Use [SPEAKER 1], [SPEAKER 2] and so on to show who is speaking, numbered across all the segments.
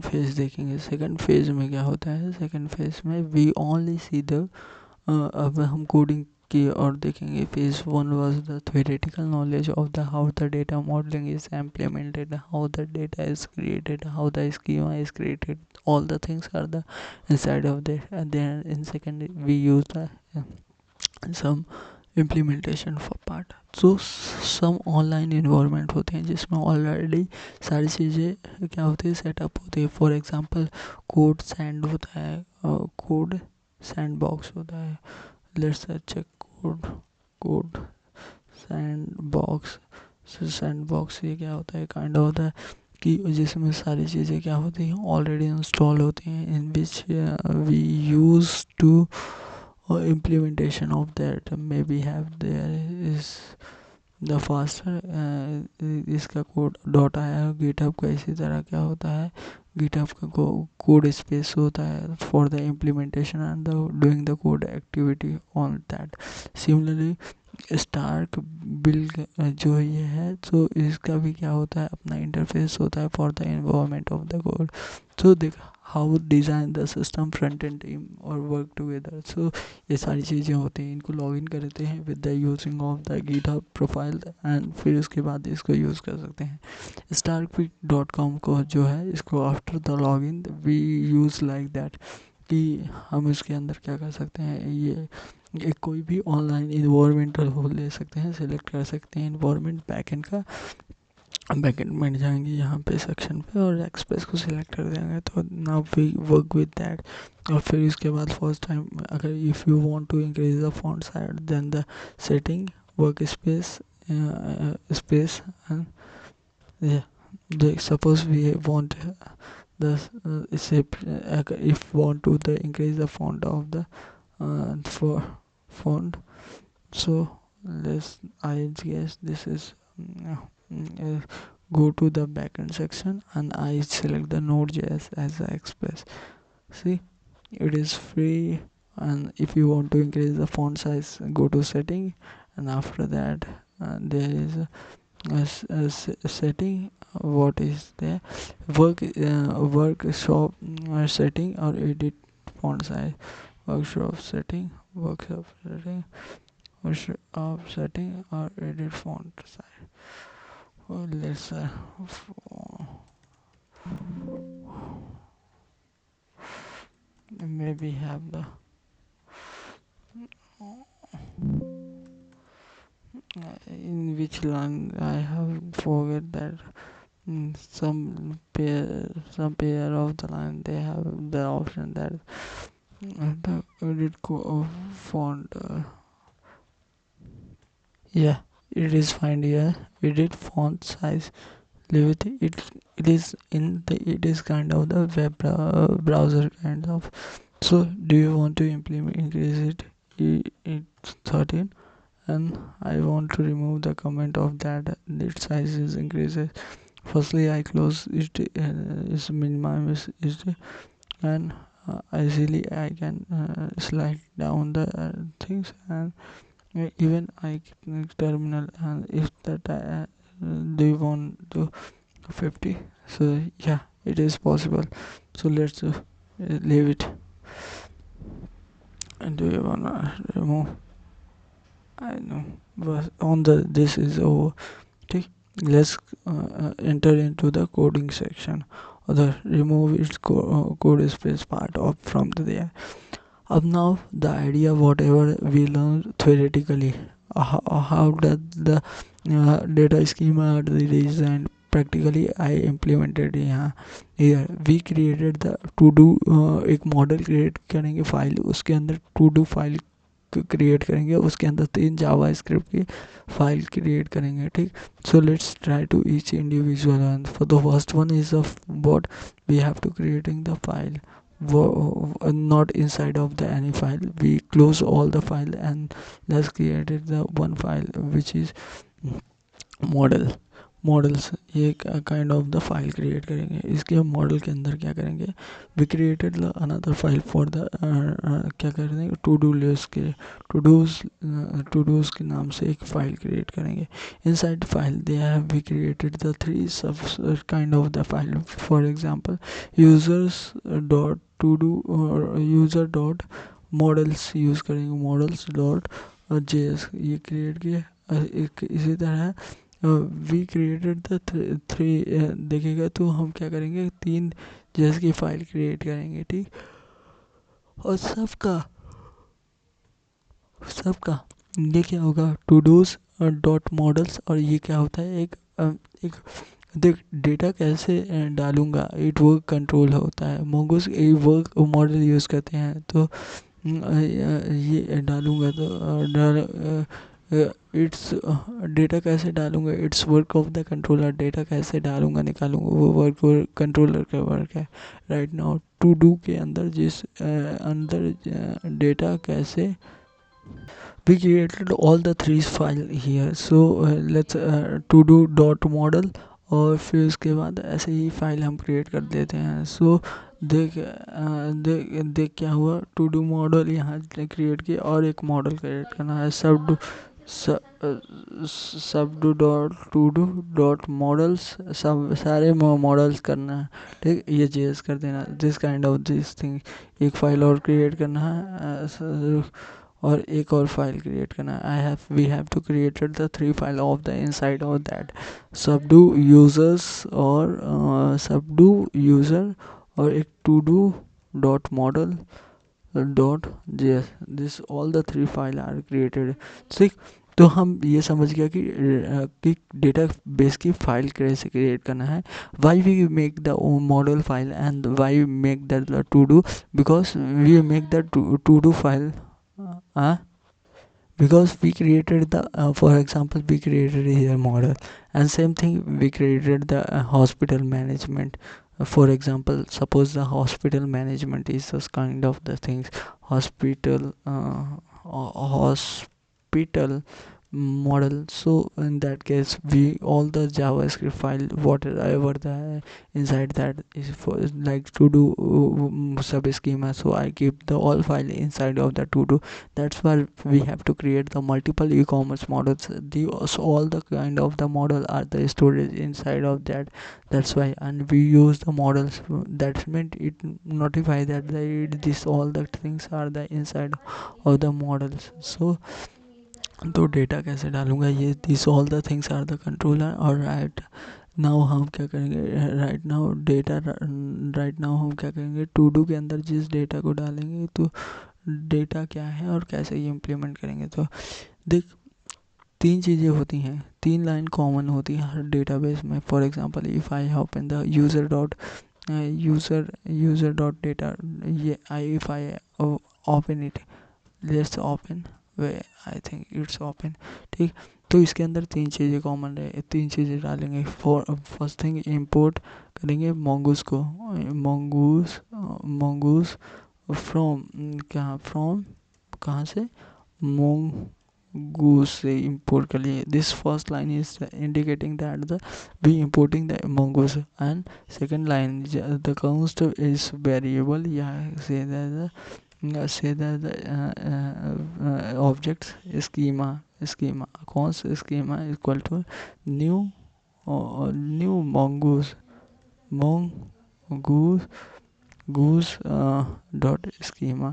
[SPEAKER 1] Phase देखेंगे। Second phase में क्या होता है, सेकंड फेज में वी ओनली सी द अब हम कोडिंग की और देखेंगे। Phase one was the theoretical knowledge of the how the data modeling is implemented, how the data is created, how the schema is created. All the things are the inside of there. And then in second we use the some implementation for part. So some online environment होते हैं जिसमें already सारी चीज़ें क्या होती है, setup होती है। फॉर एग्जांपल कोड सैंड होता है, कोड सैंड बॉक्स होता है। Let's check code sandbox. Sandbox ये क्या होता है, काइंड होता है कि जिसमें सारी चीज़ें क्या होती हैं, ऑलरेडी इंस्टॉल होती हैं, in which we use to implementation of that maybe have there is the faster. इसका कोड डॉट आया है। गिटहब का इसी तरह क्या होता है, गिटहब का कोड स्पेस होता है for the implementation and the doing the code activity on that. Similarly StackBlitz जो ये है, तो इसका भी क्या होता है, अपना इंटरफेस होता है for the environment of the code. So देख how design the system front end team और वर्क टुगेदर। सो ये सारी चीज़ें होती हैं, इनको लॉगिन करते हैं with the using of the GitHub profile and फिर उसके बाद इसको यूज़ कर सकते हैं। starkpic.com को जो है, इसको after the login we use like that कि हम इसके अंदर क्या कर सकते हैं, ये एक कोई भी ऑनलाइन इन्वायरमेंट ले सकते हैं, सिलेक्ट कर सकते हैं इन्वायरमेंट बैकएंड का। बैकएंड में जाएंगे यहाँ पे सेक्शन पे और एक्सप्रेस को सिलेक्ट कर देंगे, तो now we work with that. और फिर इसके बाद फर्स्ट टाइम अगर if you want to increase the font size then the setting workspace space and suppose we want the if want to the increase the font of the for font. So let's I guess this is go to the backend section and I select the node.js as the express. See, it is free, and if you want to increase the font size, go to setting, and after that there is a setting. What is there, workshop setting or edit font size, workshop setting, workshop setting or edit font size. Well, let's maybe have the in which line I have forget that. Some pair of the line they have the option that the edit font. Yeah, it is fine here. Edit font size. Leave it. It is in the. It is kind of the web browser kind of. So, do you want to implement increase it? It's 13, and I want to remove the comment of that. Its size is increases. Firstly, I close it. Is minimize it, and easily I can slide down the things, and even I terminal, and if that do you want to 50, so yeah, it is possible. So let's leave it. And do you wanna remove? I know, but on the this is over. Okay, let's enter into the coding section or the remove its code space part of from there. Up now the idea whatever we learn theoretically, how does the data schema designed practically I implemented यहाँ here we created the to do एक model create करेंगे file, उसके अंदर to do file create करेंगे, उसके अंदर 3 जावा script की file create करेंगे। ठीक, so let's try to each individual one. For the first one is of what we have to creating the file, not inside of the any file. We close all the file and let's create the one file which is model. Models, ये kind of the file create करेंगे। इसके हम model के अंदर क्या करेंगे, we created another file for the क्या करेंगे, टू डू लिस्ट के टू डूज के नाम से एक फाइल क्रिएट करेंगे। Inside file they have we created the three sub kind of the file. For example users dot to do और user dot models use करेंगे, मॉडल्स डॉट जेएस ये create किया। एक इसी तरह वी क्रिएटेड द थ्री देखेगा तो हम क्या करेंगे, तीन जेएस की फाइल क्रिएट करेंगे, ठीक। और सबका ये क्या होगा, टू डूज डॉट मॉडल्स। और ये क्या होता है, एक देख डेटा कैसे डालूंगा, इट वर्क कंट्रोल होता है। मोंगोस वर्क मॉडल यूज़ करते हैं, तो ये डालूंगा तो इट्स डेटा कैसे डालूंगा, it's work of the controller. Data कैसे डालूंगा निकालूंगा वो वर्क कंट्रोलर का वर्क है। राइट नाउ टू डू के अंदर अंदर डेटा कैसे, we created all the three file here, so let's to do dot model। और फिर उसके बाद ऐसे ही फाइल हम क्रिएट कर देते हैं। सो देख क्या हुआ, टू डू मॉडल यहाँ क्रिएट किया और एक मॉडल क्रिएट करना है, सब do dot to do dot models, सब सारे मॉडल्स करना है, ठीक। ये चीज़ कर देना, this kind of this thing. एक फाइल और क्रिएट करना है और एक और फाइल क्रिएट करना है। We have to created the three file of the inside of that सबडू यूजर्स और सबडू यूजर और एक to do dot model dot JS. This all the three file are created, ठीक। तो हम ये समझ गया कि डेटा बेस की फाइल कैसे क्रिएट करना है। Why we make the model file and we make the to do, because we make the to do file because we created the for example we created here model, and same thing we created the hospital management. For example, suppose the hospital management is this kind of the things, hospital model. So in that case we all the javascript file whatever the inside that is for like to do sub schema, so I keep the all file inside of the to do. That's why we have to create the multiple e-commerce models. The so all the kind of the model are the storage inside of that. That's why, and we use the models, that meant it notify that this all the things are the inside of the models. So तो data कैसे डालूंगा, ये this all the things are the controller. और right now हम क्या करेंगे, right now हम क्या करेंगे, टू डू के अंदर जिस डेटा को डालेंगे तो डेटा क्या है और कैसे ये इम्प्लीमेंट करेंगे। तो देख, तीन चीज़ें होती हैं, तीन लाइन कॉमन होती है हर डेटाबेस में। For example if I open the user dot data, ये I if I open it, let's open way, I think it's open, ठीक। तो इसके अंदर तीन चीज़ें कॉमन रहे, तीन चीज़ें डालेंगे। फर्स्ट थिंग इंपोर्ट करेंगे mongoose को, mongoose फ्रॉम कहाँ से, mongoose से इंपोर्ट कर लिए। This first line is indicating that the we importing the mongoose, and second line the const is variable, yeah, say that objects schema const schema equal to new mongoose goose dot schema,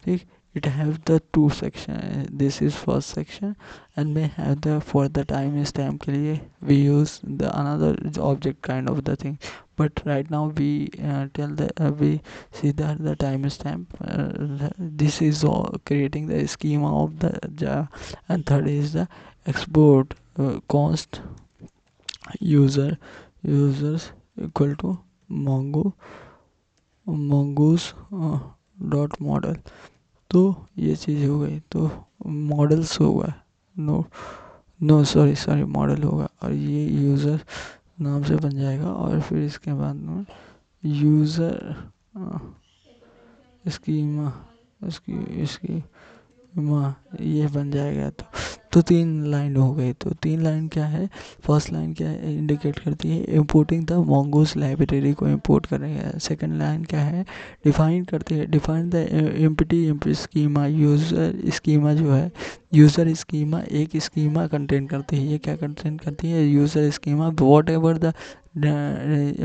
[SPEAKER 1] ठीक। it have the two section, this is first section, and may have the for the time stamp के लिए we use the another object kind of the thing, but right now we tell the we see that the time stamp, this is all creating the schema of the and third is the export const users equal to mongoose dot model। तो ये चीज़ हो गई, तो models होगा, sorry model होगा, और ये user नाम से बन जाएगा। और फिर इसके बाद में यूज़र स्कीमा इसकी ये बन जाएगा। तो 3 लाइन हो गई। तो 3 लाइन क्या है, फर्स्ट लाइन क्या है, इंडिकेट करती है इंपोर्टिंग द मोंगोस लाइब्रेरी को इंपोर्ट कर रही है। सेकंड लाइन क्या है, डिफाइन करती है, define the empty schema. User schema जो है, यूजर स्कीमा एक स्कीमा कंटेन करती है। ये क्या कंटेन करती है, user schema what ever the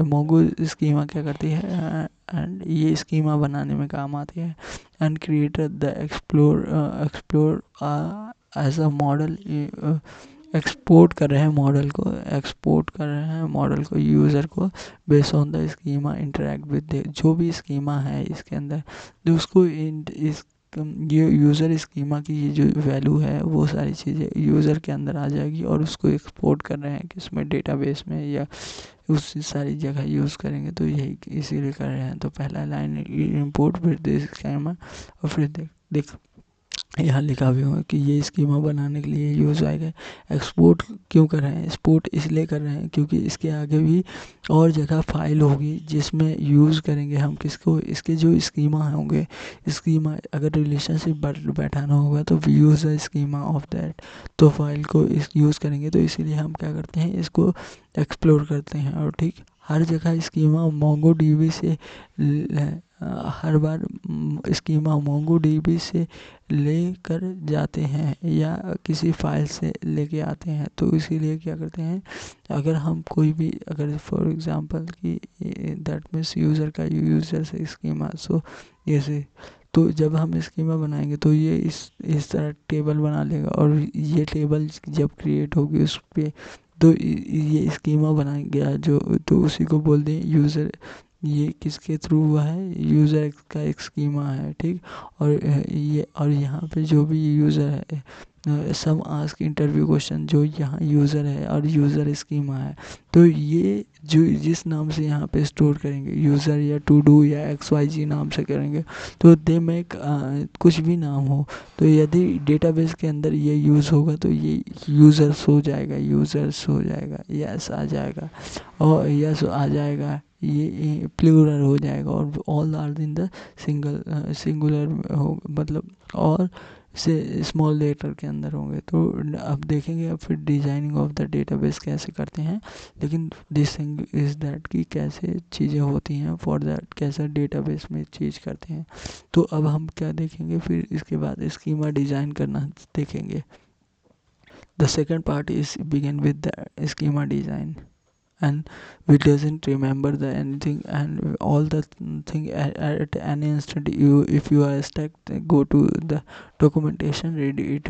[SPEAKER 1] Mongo schema क्या करती है, एंड ये स्कीमा बनाने में काम आती है। And creator the explore as a model, export कर रहे हैं मॉडल को, एक्सपोर्ट कर रहे हैं मॉडल को यूज़र को based on the schema interact with जो भी स्कीमा है इसके अंदर, जो उसको इस ये यूज़र स्कीमा की ये जो वैल्यू है वो सारी चीज़ें यूज़र के अंदर आ जाएगी और उसको एक्सपोर्ट कर रहे हैं किसमें, डेटाबेस में या उस सारी जगह यूज़ करेंगे। तो यही इसीलिए कर रहे हैं। तो पहला लाइन इंपोर्ट फिर दिस स्कीमा, और फिर देख यहाँ लिखा भी हुआ है कि ये स्कीमा बनाने के लिए यूज़ आएगा। एक्सपोर्ट क्यों कर रहे हैं, एक्सपोर्ट इसलिए कर रहे हैं क्योंकि इसके आगे भी और जगह फाइल होगी जिसमें यूज़ करेंगे हम किसको, इसके जो स्कीमा होंगे, स्कीमा अगर रिलेशनशिप बैठाना होगा तो use the schema of that, तो फाइल को इस यूज़ करेंगे। तो इसीलिए हम क्या करते हैं, इसको एक्सप्लोर करते हैं। और ठीक हर जगह स्कीमा मोंगो डीबी से हर बार स्कीमा मोंगो डीबी से लेकर जाते हैं या किसी फाइल से लेके आते हैं। तो इसीलिए क्या करते हैं, अगर हम कोई भी अगर फॉर एग्जांपल कि दैट मीन्स यूज़र का यूज़र से स्कीमा, सो ऐसे तो जब हम स्कीमा बनाएंगे तो ये इस तरह टेबल बना लेगा और ये टेबल जब क्रिएट होगी उस पर तो ये स्कीमा बनाएंगे जो, तो उसी को बोल दें यूज़र। ये किसके थ्रू हुआ है, यूज़र का एक स्कीमा है, ठीक। और ये और यहाँ पे जो भी यूज़र है, सम आस्क इंटरव्यू क्वेश्चन, जो यहाँ यूज़र है और यूज़र स्कीमा है। तो ये जो जिस नाम से यहाँ पे स्टोर करेंगे, यूज़र या टू डू या XYZ नाम से करेंगे, तो दे में कुछ भी नाम हो, तो यदि डेटाबेस के अंदर ये यूज़ होगा तो ये यूज़र्स हो जाएगा, यूज़र्स हो जाएगा, यस आ जाएगा, और यस आ जाएगा, ये प्लूरल हो जाएगा। और all are in the singular हो, मतलब और से स्मॉल लेटर के अंदर होंगे। तो अब देखेंगे अब फिर डिजाइनिंग ऑफ द डेटाबेस कैसे करते हैं, लेकिन दिस थिंग इज दैट कि कैसे चीज़ें होती हैं फॉर दैट, कैसे डेटाबेस में चीज़ करते हैं। तो अब हम क्या देखेंगे, फिर इसके बाद स्कीमा डिज़ाइन करना देखेंगे। The second part is begin with the schema design, and we doesn't remember the anything and all the thing at any instant. You if you are stuck, go to the documentation, read it.